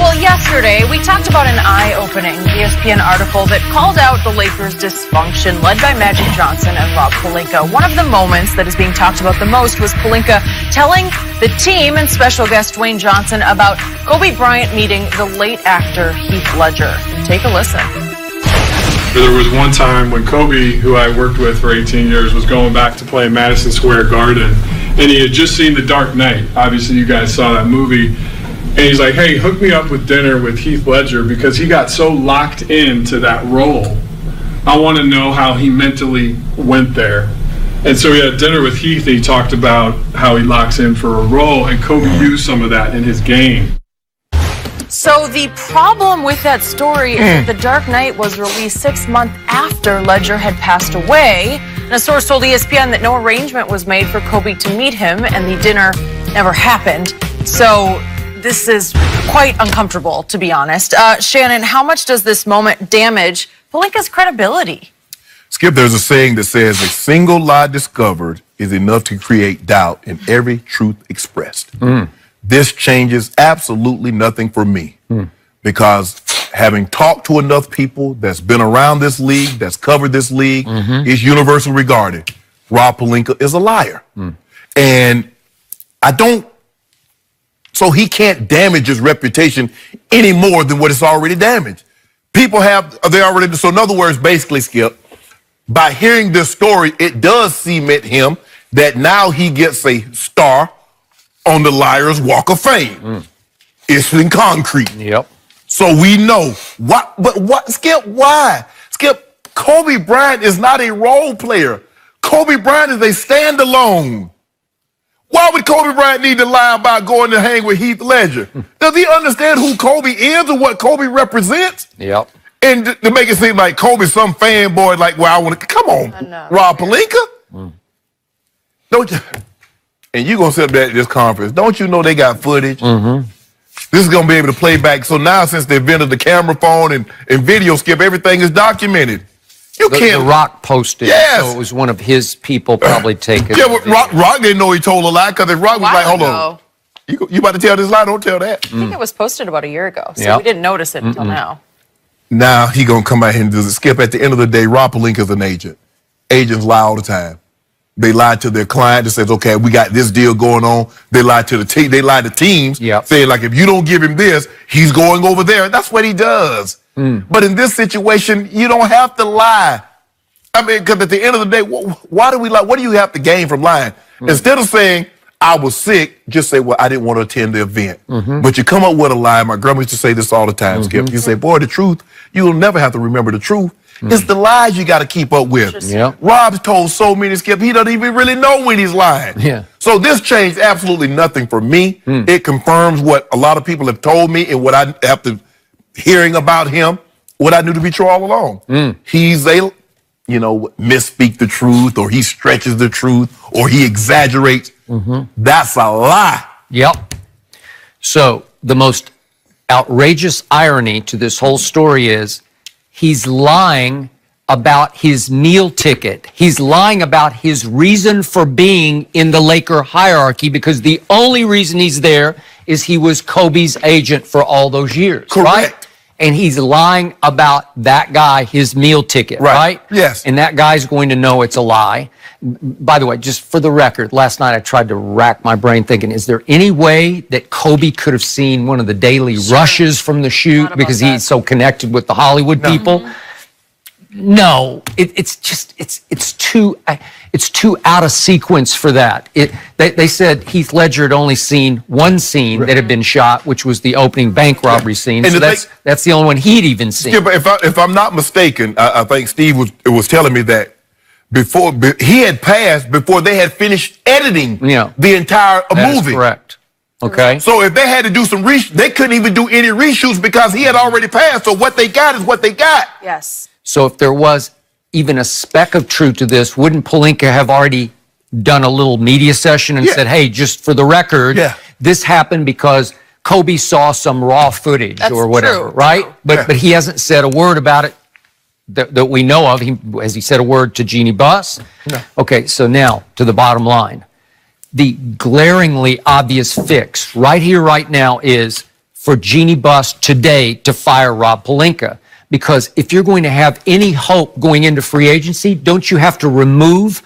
Well, yesterday we talked about an eye-opening ESPN article that called out the Lakers' dysfunction led by Magic Johnson and Rod Pelinke. One of the moments that is being talked about the most was Pelinke telling the team and special guest Dwayne Johnson about Kobe Bryant meeting the late actor Heath Ledger. Take a listen. There was one time when Kobe, who I worked with for 18 years, was going back to play Madison Square Garden, and he had just seen The Dark Knight. Obviously, you guys saw that movie. And he's like, hey, hook me up with dinner with Heath Ledger because he got so locked into that role. I want to know how he mentally went there. And so he had dinner with Heath and he talked about how he locks in for a role, and Kobe used some of that in his game. So the problem with that story is that The Dark Knight was released 6 months after Ledger had passed away. And a source told ESPN that no arrangement was made for Kobe to meet him, and the dinner never happened. So this is quite uncomfortable, to be honest. Shannon, how much does this moment damage Pelinke's credibility? Skip, there's a saying that says a single lie discovered is enough to create doubt in every truth expressed. This changes absolutely nothing for me because having talked to enough people that's been around this league, that's covered this league, it's universally regarded. Rod Pelinke is a liar. And so he can't damage his reputation any more than what it's already damaged. People so in other words, basically, Skip, by hearing this story, it does cement him that now he gets a star on the Liars Walk of Fame. It's in concrete. Yep. So we know. Skip, why? Skip, Kobe Bryant is not a role player. Kobe Bryant is a standalone. Why would Kobe Bryant need to lie about going to hang with Heath Ledger? Does he understand who Kobe is or what Kobe represents? Yep. And to make it seem like Kobe's some fanboy, like, well, I want to, come on, Rod Pelinke? Don't you? And you're going to sit there at this conference. Don't you know they got footage? This is going to be able to play back. So now, since they invented the camera phone and video, Skip, everything is documented. You can't. The Rock posted. Yes. So it was one of his people probably taking. Yeah, but Rock didn't know he told a lie because Rock was like, hold on. You about to tell this lie? Don't tell that. I think it was posted about a year ago, so we didn't notice it until now. Now he going to come out here and do the Skip. At the end of the day, Rod Pelinke is an agent. Agents lie all the time. They lie to their client that says, okay, we got this deal going on. They lie to the team. They lie to teams saying, like, if you don't give him this, he's going over there. That's what he does. But in this situation, you don't have to lie. I mean, because at the end of the day, why do we lie? What do you have to gain from lying? Instead of saying, I was sick, just say, well, I didn't want to attend the event. But you come up with a lie. My grandma used to say this all the time, Skip. You say, boy, the truth, you'll never have to remember the truth. It's the lies you got to keep up with. Rob's told so many, Skip, he doesn't even really know when he's lying. So this changed absolutely nothing for me. It confirms what a lot of people have told me and what I after hearing about him, what I knew to be true all along. He's a, misspeak the truth, or he stretches the truth, or he exaggerates. That's a lie. Yep. So the most outrageous irony to this whole story is he's lying about his meal ticket. He's lying about his reason for being in the Laker hierarchy because the only reason he's there is he was Kobe's agent for all those years. Correct. Right? And he's lying about that guy, his meal ticket, right? Yes. And that guy's going to know it's a lie. By the way, just for the record, last night I tried to rack my brain thinking, is there any way that Kobe could have seen one of the daily rushes from the shoot because he's so connected with the Hollywood people? No, it's too out of sequence for that. They said Heath Ledger had only seen one scene that had been shot, which was the opening bank robbery scene. And so that's the only one he'd even seen. Yeah, but if I'm not mistaken, I think Steve was telling me that before he had passed before they had finished editing the entire movie. That's correct. Okay. So if they had to do some they couldn't even do any reshoots because he had already passed. So what they got is what they got. Yes. So if there was even a speck of truth to this, wouldn't Pelinke have already done a little media session and said, hey, just for the record, this happened because Kobe saw some raw footage or whatever, right? But he hasn't said a word about it that we know of. Has he said a word to Jeannie Buss? No. Okay, so now to the bottom line. The glaringly obvious fix right here, right now is for Jeannie Buss today to fire Rod Pelinke. Because if you're going to have any hope going into free agency, don't you have to remove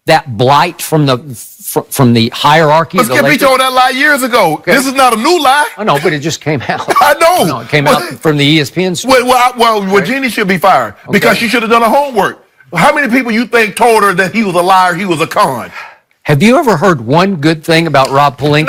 that blight from the hierarchy? But Skip, he told that lie years ago. Okay. This is not a new lie. I know, but it just came out. I know. No, it came out from the ESPN story. Well, Jeannie should be fired because she should have done her homework. How many people you think told her that he was a liar, he was a con? Have you ever heard one good thing about Rod Pelinke?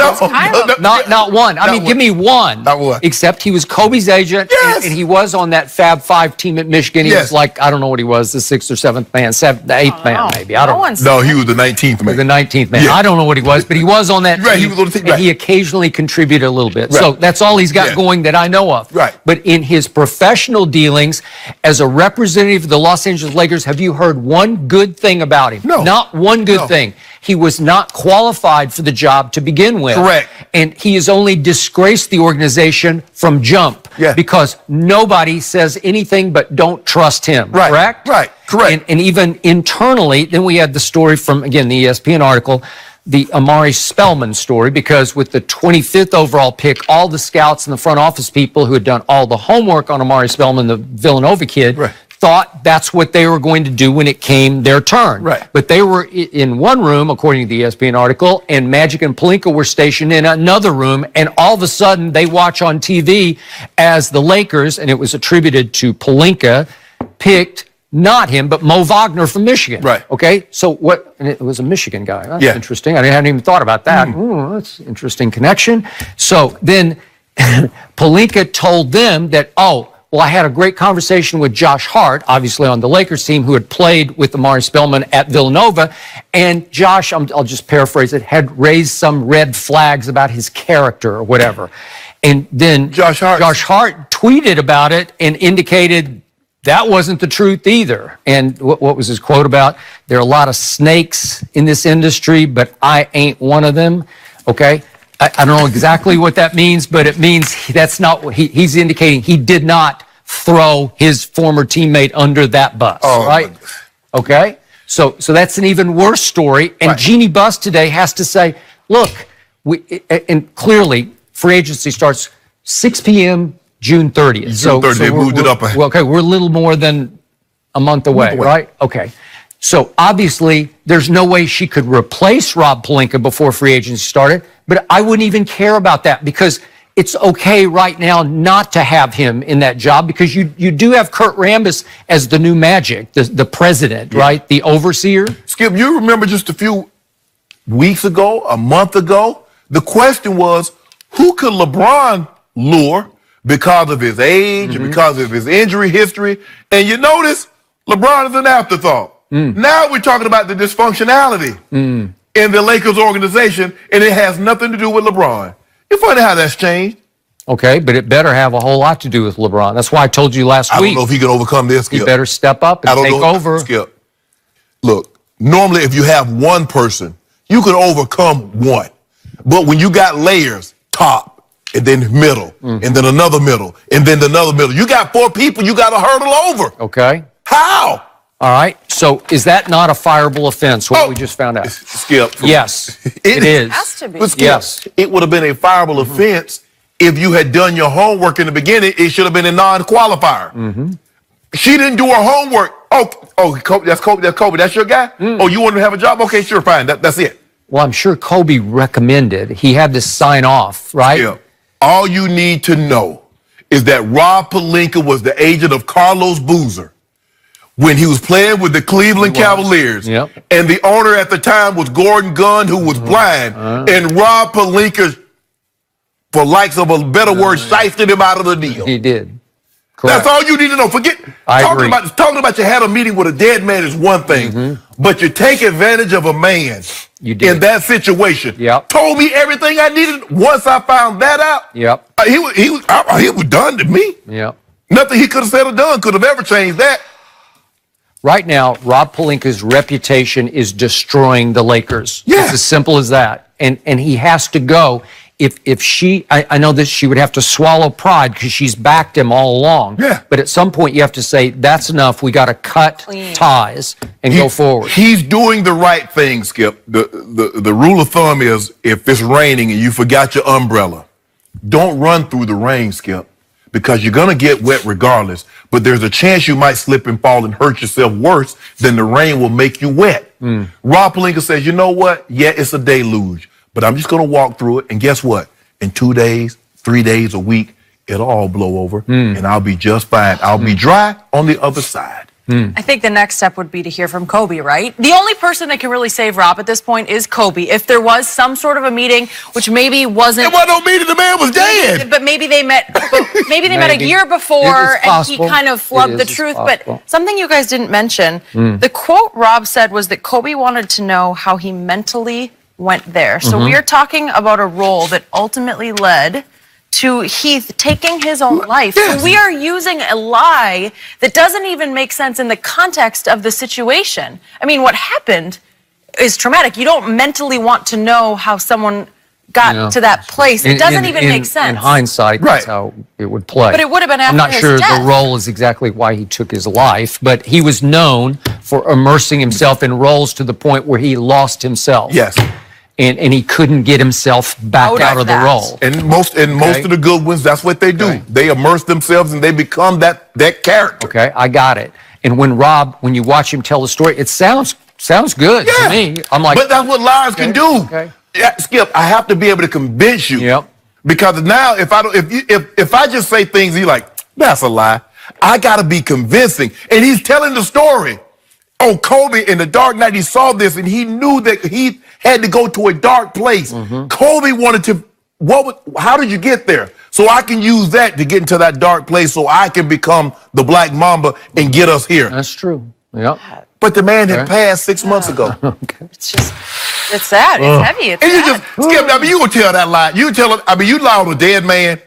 Not one. I mean, give me one. Not one. Except he was Kobe's agent, yes. and he was on that Fab Five team at Michigan. He was like, I don't know what he was, the 6th or 7th man, the 8th man maybe. I don't know. No, he was the 19th man. The 19th man. Yeah. I don't know what he was, but he was on that team. He was on the team. And he occasionally contributed a little bit. So that's all he's got going that I know of. Right. But in his professional dealings, as a representative of the Los Angeles Lakers, have you heard one good thing about him? No. Not one good thing. He was not qualified for the job to begin with. Correct. And he has only disgraced the organization from jump because nobody says anything but don't trust him. Right. Correct? Right. Correct. And even internally, then we had the story from, again, the ESPN article, the Amari Spellman story, because with the 25th overall pick, all the scouts and the front office people who had done all the homework on Amari Spellman, the Villanova kid, thought that's what they were going to do when it came their turn. Right. But they were in one room, according to the ESPN article, and Magic and Pelinke were stationed in another room, and all of a sudden they watch on TV as the Lakers, and it was attributed to Pelinke, picked not him, but Mo Wagner from Michigan. Right. Okay? So what, and it was a Michigan guy. That's interesting. I hadn't even thought about that. Ooh, that's an interesting connection. So then Pelinke told them that, well, I had a great conversation with Josh Hart, obviously on the Lakers team, who had played with Amari Spellman at Villanova. And Josh, I'll just paraphrase it, had raised some red flags about his character or whatever. And then Josh Hart tweeted about it and indicated that wasn't the truth either. And what was his quote about? There are a lot of snakes in this industry, but I ain't one of them. Okay? I don't know exactly what that means, but it means that's not what he's indicating. He did not throw his former teammate under that bus, right? Okay? So that's an even worse story. And Jeannie Buss today has to say, look, and clearly free agency starts 6 p.m. June 30th. June 30th, they moved it up. Okay, we're a little more than a month away, right? Okay. So obviously, there's no way she could replace Rod Pelinke before free agency started, but I wouldn't even care about that because it's okay right now not to have him in that job because you do have Kurt Rambis as the new Magic, the president, right? The overseer. Skip, you remember just a few weeks ago, a month ago, the question was, who could LeBron lure because of his age, because of his injury history? And you notice, LeBron is an afterthought. Now we're talking about the dysfunctionality in the Lakers organization, and it has nothing to do with LeBron. It's funny how that's changed. Okay, but it better have a whole lot to do with LeBron. That's why I told you last week. I don't know if he can overcome this, Skip. He better step up and take over. Skip, look, normally if you have one person, you can overcome one. But when you got layers, top, and then middle, and then another middle, and then another middle, you got 4 people you got to hurdle over. Okay. How? All right. So is that not a fireable offense, what we just found out? Skip. Yes, it is. It has to be. But Skip, yes. It would have been a fireable offense if you had done your homework in the beginning. It should have been a non-qualifier. She didn't do her homework. Kobe, that's Kobe. That's your guy? Oh, you want to have a job? Okay, sure, fine. That's it. Well, I'm sure Kobe recommended. He had to sign off, right? Skip, all you need to know is that Rod Pelinke was the agent of Carlos Boozer when he was playing with the Cleveland Cavaliers. Yep. And the owner at the time was Gordon Gunn, who was blind. And Rod Pelinke, for likes of a better word, shifted him out of the deal. He did. Correct. That's all you need to know. Forget talking about you had a meeting with a dead man is one thing, but you take advantage of a man in that situation. Yep. Told me everything I needed. Once I found that out, he was done to me. Yep. Nothing he could have said or done could have ever changed that. Right now, Rod Pelinke's reputation is destroying the Lakers. Yeah. It's as simple as that. And he has to go. If she, I know that she would have to swallow pride because she's backed him all along. Yeah. But at some point you have to say, that's enough. We got to cut ties and go forward. He's doing the right thing, Skip. The rule of thumb is if it's raining and you forgot your umbrella, don't run through the rain, Skip, because you're going to get wet regardless. But there's a chance you might slip and fall and hurt yourself worse than the rain will make you wet. Rod Pelinke says, you know what? Yeah, it's a deluge, but I'm just going to walk through it. And guess what? In 2 days, 3 days, a week, it'll all blow over and I'll be just fine. I'll be dry on the other side. I think the next step would be to hear from Kobe, right? The only person that can really save Rob at this point is Kobe. If there was some sort of a meeting, which maybe wasn't. It wasn't no meeting, the man was dead. But maybe they met. Maybe they met a year before, and he kind of flubbed the truth. But something you guys didn't mention, the quote Rob said was that Kobe wanted to know how he mentally went there. So we are talking about a role that ultimately led to Heath taking his own life. Yes. So we are using a lie that doesn't even make sense in the context of the situation. I mean, what happened is traumatic. You don't mentally want to know how someone got to that place. It doesn't even make sense. In hindsight, that's how it would play. But it would have been after I'm not his sure death. the role is exactly why he took his life, but he was known for immersing himself in roles to the point where he lost himself. Yes. And he couldn't get himself back out of the role. And most of the good ones, that's what they do. Okay. They immerse themselves and they become that character. Okay, I got it. And when you watch him tell the story, it sounds good to me. I'm like, but that's what lies can do. Okay. Yeah, Skip, I have to be able to convince you. Yep. Because now, if I just say things, you're like, that's a lie. I got to be convincing. And he's telling the story. Oh, Kobe in the dark night, he saw this and he knew that he had to go to a dark place. Kobe wanted to, how did you get there? So I can use that to get into that dark place so I can become the Black Mamba and get us here. that's true. Yep. But the man had passed 6 months ago. It's just, it's sad. It's heavy. It's And you sad. just, Skip, I mean, you gonna tell that lie. You tell it, I mean, you lie on a dead man.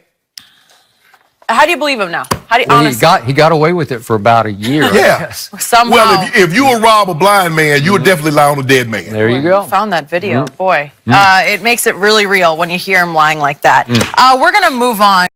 How do you believe him now? How do you, honestly? He got away with it for about a year. I Yeah. guess. Somehow. Well, if you were rob a blind man, you would definitely lie on a dead man. There you go. Found that video. Boy, it makes it really real when you hear him lying like that. We're going to move on.